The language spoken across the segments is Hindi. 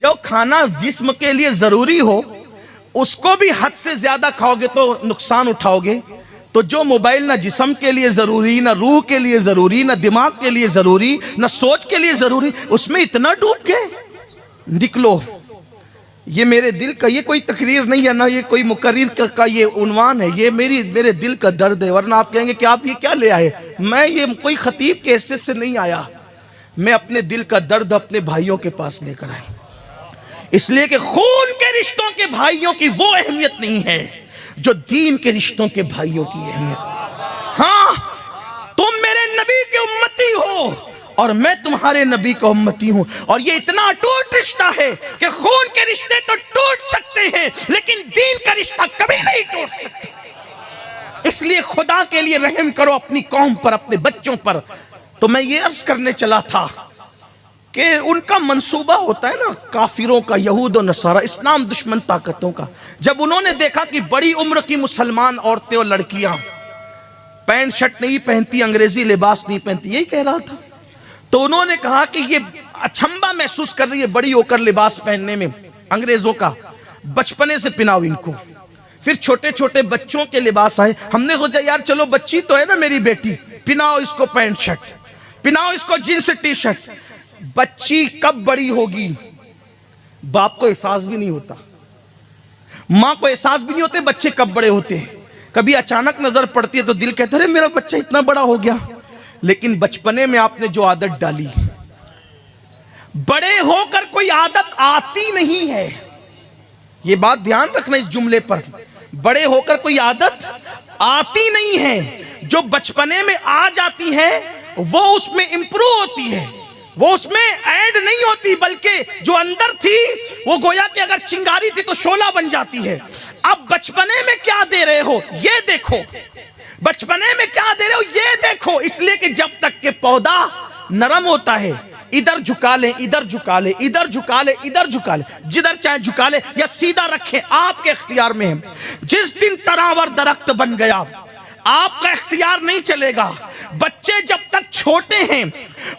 जो खाना जिस्म के लिए जरूरी हो उसको भी हद से ज्यादा खाओगे तो नुकसान उठाओगे। तो जो मोबाइल ना जिस्म के लिए जरूरी, ना रूह के लिए जरूरी, ना दिमाग के लिए जरूरी, ना सोच के लिए जरूरी, उसमें इतना डूब के निकलो। ये मेरे दिल का, ये कोई तकरीर नहीं है ना, ये कोई मुकर्रिर का ये उन्वान है, ये मेरे दिल का दर्द है। वरना आप कहेंगे कि आप ये क्या ले आए। मैं ये कोई खतीब के हिस्से से नहीं आया, मैं अपने दिल का दर्द अपने भाइयों के पास लेकर आया। इसलिए कि खून के रिश्तों के भाइयों की वो अहमियत नहीं है जो दीन के रिश्तों के भाइयों की अहमियत। हाँ, तुम मेरे नबी के उम्मती हो और मैं तुम्हारे नबी का उम्मती हूं, और ये इतना अटूट रिश्ता है कि खून के रिश्ते तो टूट सकते हैं लेकिन दीन का रिश्ता कभी नहीं टूट सकते। इसलिए खुदा के लिए रहम करो अपनी कौम पर, अपने बच्चों पर। तो मैं ये अर्ज करने चला था कि उनका मंसूबा होता है ना काफिरों का, यहूद और नसारा, इस्लाम दुश्मन ताकतों का। जब उन्होंने देखा कि बड़ी उम्र की मुसलमान औरतें और लड़कियां पैंट शर्ट नहीं पहनती, अंग्रेजी लिबास नहीं पहनती, यही कह रहा था, तो उन्होंने कहा कि ये अचंभा महसूस कर रही है बड़ी होकर लिबास पहनने में अंग्रेजों का, बचपने से पिनाओ इनको। फिर छोटे छोटे बच्चों के लिबास आए। हमने सोचा यार चलो बच्ची तो है ना मेरी बेटी, पिनाओ इसको पैंट शर्ट, पिनाओ इसको जींस टी शर्ट। बच्ची कब बड़ी होगी बाप को एहसास भी नहीं होता, मां को एहसास भी नहीं होते बच्चे कब बड़े होते हैं। कभी अचानक नजर पड़ती है तो दिल कहता है मेरा बच्चा इतना बड़ा हो गया। लेकिन बचपने में आपने जो आदत डाली, बड़े होकर कोई आदत आती नहीं है। यह बात ध्यान रखना इस जुमले पर, बड़े होकर कोई आदत आती नहीं है। जो बचपने में आ जाती है वो उसमें इंप्रूव होती है, वो उसमें ऐड नहीं होती, बल्कि जो अंदर थी वो गोया कि अगर चिंगारी थी तो शोला बन जाती है। अब बचपने में क्या दे रहे हो ये देखो, बचपने में क्या दे रहे हो ये देखो। इसलिए कि जब तक के पौधा नरम होता है, इधर झुका ले, इधर झुका ले, इधर झुका ले, इधर झुका ले, जिधर चाहे झुका ले या सीधा रखे, आपके इख्तियार में है। जिस दिन तरावर दरख्त बन गया आपका इख्तियार नहीं चलेगा। बच्चे जब तक छोटे हैं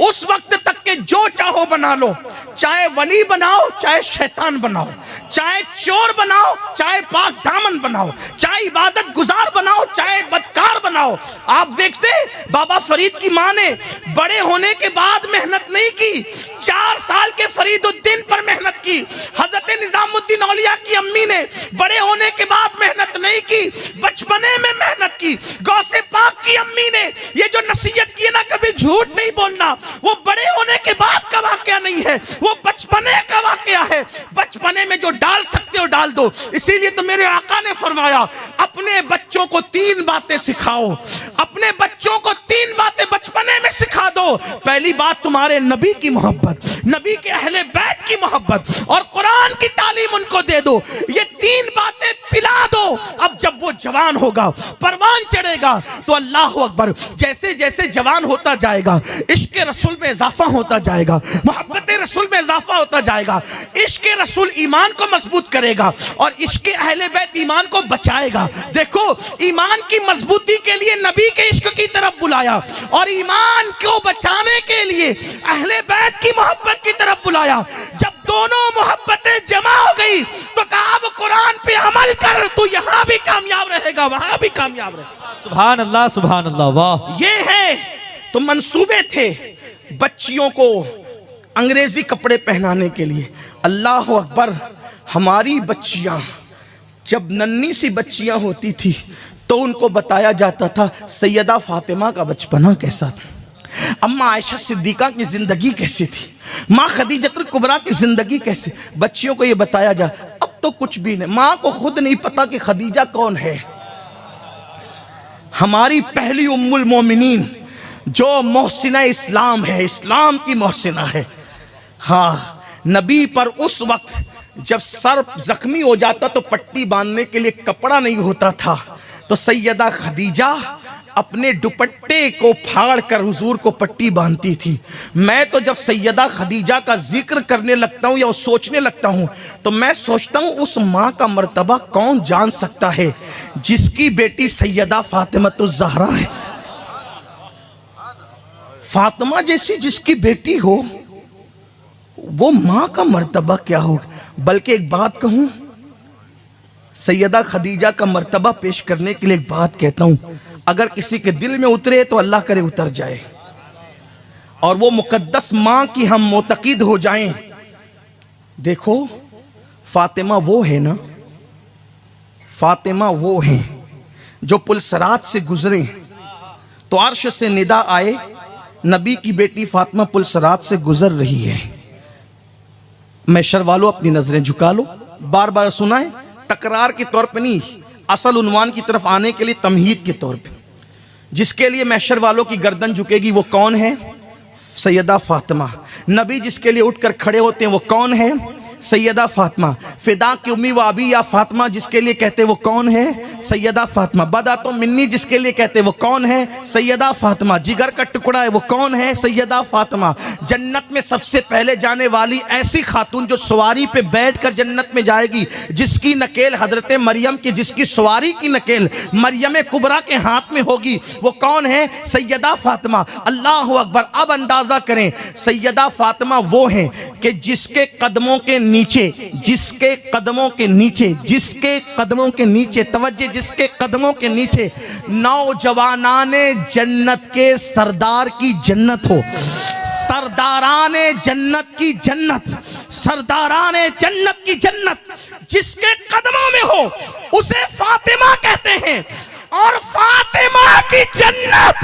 उस वक्त तक के जो चाहो बना लो, चाहे वली बनाओ, चाहे शैतान बनाओ, चाहे चोर बनाओ, चाहे पाक दामन बनाओ, चाहे इबादत गुजार बनाओ, चाहे बदकार बनाओ। आप देखते बाबा फरीद की मां ने बड़े होने के बाद मेहनत नहीं की, 4 साल के फरीदुद्दीन पर मेहनत की। हजरत निजामुद्दीन औलिया की अम्मी ने बड़े होने के बाद मेहनत नहीं की, बचपने में मेहनत की। गौसे पाक की अम्मी ने ये जो नसीहत की है ना, कभी झूठ नहीं बोलना, वो बड़े होने के बाद का वाकया नहीं है, वो बचपने का वाकया है। बचपने में जो डाल सकते हो डाल दो। इसीलिए तो मेरे आका ने फरमाया अपने बच्चों को 3 बातें सिखाओ, अपने बच्चों को 3 बातें बचपने में सिखा दो। पहली बात तुम्हारे नबी की मोहब्बत, नबी के अहले बैत की मोहब्बत और कुरान की तालीम उनको दे दो। ये 3 बातें पिला दो। अब जब वो जवान होगा, परवान चढ़ेगा, तो अल्लाह अकबर, जैसे जैसे जवान होता जाएगा इश्क रसूल में इजाफा होता जाएगा, मोहब्बत रसूल में इजाफा होता जाएगा। इश्क रसूल ईमान को मजबूत करेगा और इश्क अहले बैत ईमान को बचाएगा। देखो, ईमान की मजबूती के लिए नबी के इश्क की तरफ बुलाया और ईमान को बचाने के लिए अहले बैत की मोहब्बत की तरफ बुलाया। जब दोनों मोहब्बतें जमा हो गई तो कहा अब कुरान पे अमल कर, तू यहां भी कामयाब रहेगा, वहां भी कामयाब रहेगा। सुभान अल्लाह, सुभान अल्लाह, वाह। ये है तो मंसूबे थे बच्चियों को अंग्रेजी कपड़े पहनाने के लिए। अल्लाह अकबर, हमारी बच्चियां जब नन्ही सी बच्चियां होती थी तो उनको बताया जाता था सैयदा फातिमा का बचपना कैसा था, अम्मा आयशा सिद्दीका की जिंदगी कैसी थी, माँ खदीजतुल कुबरा की जिंदगी कैसे। बच्चियों को ये बताया जा। अब तो कुछ भी नहीं, माँ को खुद नहीं पता कि खदीजा कौन है। हमारी पहली उम्मुल मोमिनीन जो मोहसिना इस्लाम है, इस्लाम की मोहसिना है। हाँ, नबी पर उस वक्त जब सर जख्मी हो जाता तो पट्टी बांधने के लिए कपड़ा नहीं होता था, तो सैयदा खदीजा अपने दुपट्टे को फाड़ कर हुजूर को पट्टी बांधती थी। मैं तो जब सैयदा खदीजा का जिक्र करने लगता हूँ या सोचने लगता हूँ तो मैं सोचता हूँ उस माँ का मर्तबा कौन जान सकता है जिसकी बेटी सैयदा फातिमतुज़ ज़हरा है। फातिमा जैसी जिसकी बेटी हो, वो माँ का मर्तबा क्या होगा। बल्कि एक बात कहूं, सैयदा खदीजा का मर्तबा पेश करने के लिए एक बात कहता हूं, अगर किसी के दिल में उतरे तो अल्लाह करे उतर जाए और वो मुकद्दस माँ की हम मोतकीद हो जाएं। देखो फातिमा वो है ना, फातिमा वो है जो पुलसरात से गुजरे तो अर्श से निदा आए, नबी की बेटी फातिमा पुलसरात से गुजर रही है। मैशर वालों अपनी नजरें झुका लो, बार बार सुनाए, तकरार के तौर पे नहीं, असल उन्वान की तरफ आने के लिए तमहीद के तौर पे। जिसके लिए मैशर वालों की गर्दन झुकेगी वो कौन है? सैयदा फातिमा। नबी जिसके लिए उठकर खड़े होते हैं वो कौन है? सैयदा फातिमा। फिदा की उम्मी व अबी या फातिमा जिसके लिए कहते वो कौन है? सैयदा फातिमा। बदा तो मिन्नी जिसके लिए कहते वो कौन है? सैयदा फातिमा। जिगर का टुकड़ा है वो कौन है? सैयदा फातिमा। जन्नत में सबसे पहले जाने वाली ऐसी खातून जो सवारी पे बैठकर जन्नत में जाएगी, जिसकी नकेल हजरत मरियम की, जिसकी सवारी की नकेल मरियम कुबरा के हाथ में होगी, वो कौन है? सैयदा फातिमा। अल्लाह अकबर। अब अंदाजा करें, सैयदा फातिमा वो है कि जिसके कदमों के नीचे, जिसके कदमों के नीचे, जिसके कदमों के नीचे, तवज्जो, जिसके कदमों के नीचे नौजवानाने जन्नत के सरदार की जन्नत हो, सरदाराने जन्नत की जन्नत, सरदाराने जन्नत की जन्नत जिसके कदमों में हो उसे फातिमा कहते हैं। और फातिमा की जन्नत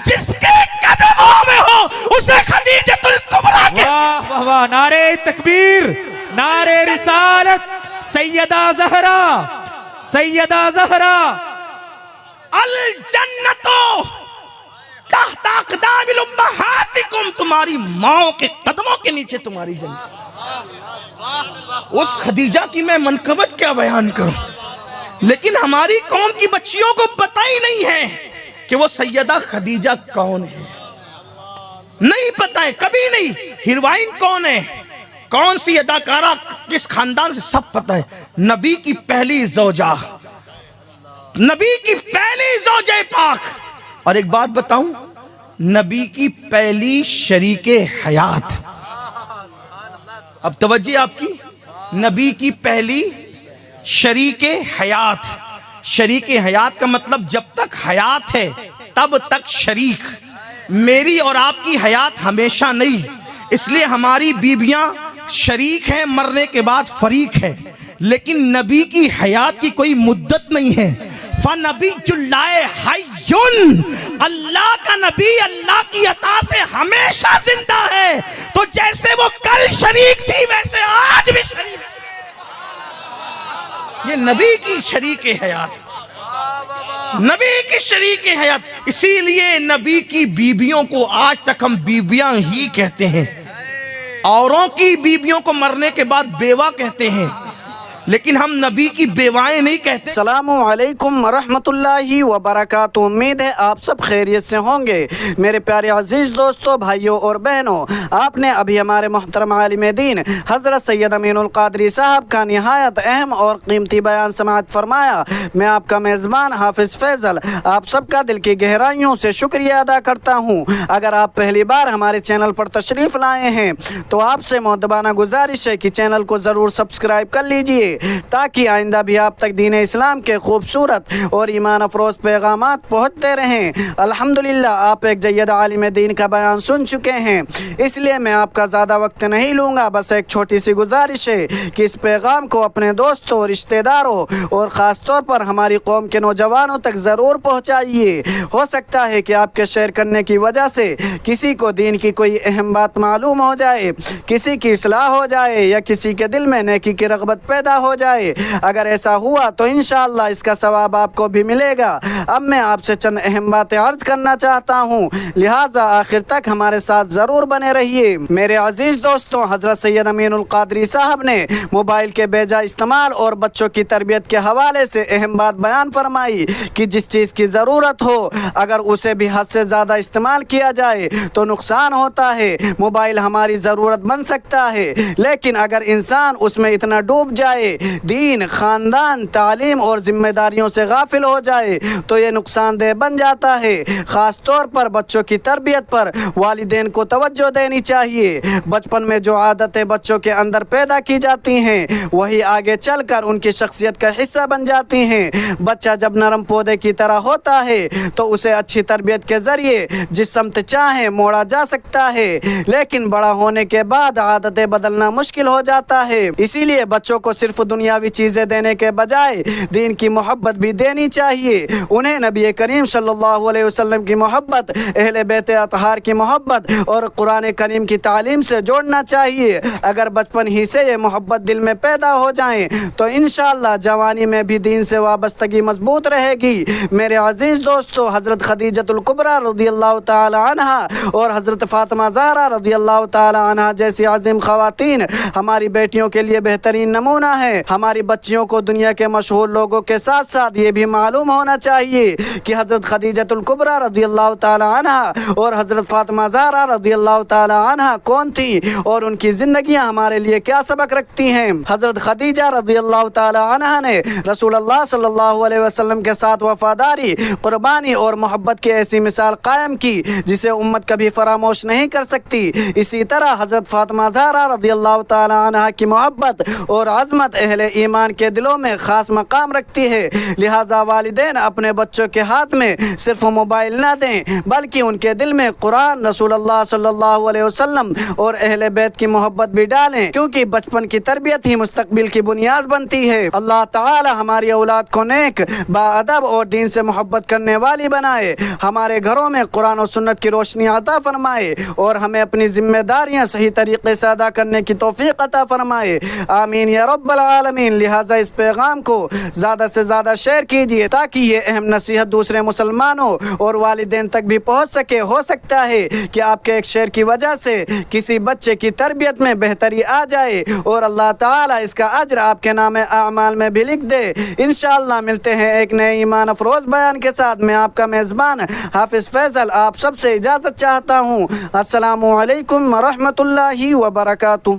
जिसके कदमों में हो उसे खदीजतुल कुबरा के। वाह वाह वाह, नारे तकबीर, नारे रिसालत, सैयदा ज़हरा, सैयदा ज़हरा। अल जन्नतो तहता अक़दामिल उम्महातिकुम, तुम्हारी माओ के कदमों के नीचे तुम्हारी जन्नत। उस खदीजा की मैं मनकबत क्या बयान करूं, लेकिन हमारी कौम की बच्चियों को पता ही नहीं है कि वो सैयदा खदीजा कौन है। नहीं पता है, कभी नहीं। हीरोइन कौन है, कौन सी अदाकारा, किस खानदान से, सब पता है। नबी की पहली ज़ौजा, नबी की पहली ज़ौजे पाक। और एक बात बताऊं, नबी की पहली शरीके हयात। अब तवज्जो आपकी, नबी की पहली शरीके हयात। शरीके हयात का मतलब जब तक हयात है तब तक शरीक। मेरी और आपकी हयात हमेशा नहीं, इसलिए हमारी बीबियां शरीक हैं, मरने के बाद फरीक है। लेकिन नबी की हयात की कोई मुद्दत नहीं है। फनबी जुल्लाए हय्युन, अल्लाह का नबी अल्लाह की अता से हमेशा जिंदा है। तो जैसे वो कल शरीक थी वैसे आज भी शरीक है। ये नबी की शरीके हयात, नबी की शरीके हयात। इसीलिए नबी की बीबियों को आज तक हम बीबियां ही कहते हैं। औरों की बीबियों को मरने के बाद बेवा कहते हैं, लेकिन हम नबी की बेवाएं नहीं कहते। अस्सलामु अलैकुम वरहमतुल्लाहि वबरकातुहू। उम्मीद है आप सब खैरियत से होंगे। मेरे प्यारे अजीज दोस्तों, भाइयों और बहनों, आपने अभी हमारे मोहतरम आलिम दीन हज़रत सैयद अमीनुल क़ादरी साहब का निहायत अहम और कीमती बयान समाअत फरमाया। मैं आपका मेज़बान हाफिज़ फैज़ल आप सबका दिल की गहराइयों से शुक्रिया अदा करता हूँ। अगर आप पहली बार हमारे चैनल पर तशरीफ़ लाए हैं तो आपसे मुअद्दबाना गुजारिश है कि चैनल को ज़रूर सब्सक्राइब कर लीजिए, ताकि आइंदा भी आप तक दीन इस्लाम के खूबसूरत और ईमान अफरोज़ पैगामात पहुँचते रहें। अल्हम्दुलिल्लाह आप एक जय्यद आलिम दीन का बयान सुन चुके हैं, इसलिए मैं आपका ज़्यादा वक्त नहीं लूँगा। बस एक छोटी सी गुजारिश है कि इस पैगाम को अपने दोस्तों, रिश्तेदारों और ख़ास तौर पर हमारी कौम के नौजवानों तक ज़रूर पहुँचाइए। हो सकता है कि आपके शेयर करने की वजह से किसी को दीन की कोई अहम बात मालूम हो जाए, किसी की इस्लाह हो जाए या किसी के दिल में नेकी की रग़बत पैदा हो जाए। अगर ऐसा हुआ तो इंशाअल्लाह इसका सवाब आपको भी मिलेगा। अब मैं आपसे चंद अहम बातें अर्ज करना चाहता हूँ, लिहाजा आखिर तक हमारे साथ ज़रूर बने रहिए। मेरे अजीज़ दोस्तों, हज़रत सैयद अमीनुल क़ादरी साहब ने मोबाइल के बेजा इस्तेमाल और बच्चों की तरबियत के हवाले से अहम बात बयान फरमाई कि जिस चीज़ की ज़रूरत हो अगर उसे भी हद से ज़्यादा इस्तेमाल किया जाए तो नुकसान होता है। मोबाइल हमारी ज़रूरत बन सकता है, लेकिन अगर इंसान उसमें इतना डूब जाए दीन, ख़ानदान, तालीम और जिम्मेदारियों से गाफिल हो जाए तो ये नुकसानदेह बन जाता है। ख़ास तौर पर बच्चों की तरबियत पर वालिदैन को तवज्जो देनी चाहिए। बचपन में जो आदतें बच्चों के अंदर पैदा की जाती हैं वही आगे चलकर उनकी शख्सियत का हिस्सा बन जाती हैं। बच्चा जब नरम पौधे की तरह होता है तो उसे अच्छी तरबियत के ज़रिए जिस समत चाहे मोड़ा जा सकता है, लेकिन बड़ा होने के बाद आदतें बदलना मुश्किल हो जाता है। इसीलिए बच्चों को सिर्फ दुनियावी चीज़ें देने के बजाय दीन की मोहब्बत भी देनी चाहिए। उन्हें नबी करीम सल्लल्लाहु अलैहि वसल्लम की मोहब्बत, अहले बैत अतहार की मोहब्बत और कुरान करीम की तालीम से जोड़ना चाहिए। अगर बचपन ही से ये मोहब्बत दिल में पैदा हो जाए तो इंशाअल्लाह जवानी में भी दीन से वाबस्तगी मजबूत रहेगी। मेरे अजीज़ दोस्तों, हज़रत खदीजतुल कुबरा रज़ियल्लाहु ताला अन्हा और हज़रत फ़ातिमा ज़हरा रज़ियल्लाहु ताला अन्हा जैसी अज़ीम ख़वातीन हमारी बेटियों के लिए बेहतरीन नमूना है। हमारी बच्चियों को दुनिया के मशहूर लोगों के साथ साथ ये भी मालूम होना चाहिए कि हज़रत खदीजतुल कुबरा रज़ियल्लाहु ताला अन्हा और हज़रत फ़ातिमा ज़हरा रज़ियल्लाहु ताला अन्हा कौन थी और उनकी ज़िंदगियाँ हमारे लिए क्या सबक रखती हैं। हज़रत खदीजा रज़ियल्लाहु ताला अन्हा ने रसूलुल्लाह सल्लल्लाहु अलैहि वसल्लम के साथ वफादारी, कुर्बानी और मोहब्बत की ऐसी मिसाल कायम की जिसे उम्मत कभी फरामोश नहीं कर सकती। इसी तरह हज़रत फ़ातिमा ज़हरा रज़ियल्लाहु ताला अन्हा की मोहब्बत और अज़मत अहले ईमान के दिलों में ख़ास मकाम रखती है। लिहाजा वालिदैन अपने बच्चों के हाथ में सिर्फ मोबाइल न दें बल्कि उनके दिल में कुरान, रसूलुल्लाह सल्लल्लाहु अलैहि वसल्लम और अहले बैत की मोहब्बत भी डालें, क्योंकि बचपन की तरबियत ही मुस्तकबिल की बुनियाद बनती है। अल्लाह ताला हमारी औलाद को नेक, बाअदब और दीन से मोहब्बत करने वाली बनाए, हमारे घरों में कुरान और सुन्नत की रोशनी अता फरमाए और हमें अपनी जिम्मेदारियां सही तरीके से अदा करने की तौफीक अता फरमाए। आमीन या रब्बल आलमीन। लिहाजा इस पैगाम को ज़्यादा से ज़्यादा शेयर कीजिए ताकि ये अहम नसीहत दूसरे मुसलमानों और वालिदैन तक भी पहुँच सके। हो सकता है कि आपके एक शेयर की वजह से किसी बच्चे की तरबियत में बेहतरी आ जाए और अल्लाह ताला इसका अज्र आपके नाम आमाल में भी लिख दे। इंशाअल्लाह मिलते हैं एक नए ईमान अफरोज़ बयान के साथ। मैं आपका मेज़बान हाफिज़ फैसल आप सबसे इजाज़त चाहता हूँ। अस्सलामु अलैकुम व रहमतुल्लाहि व बरकातुहू।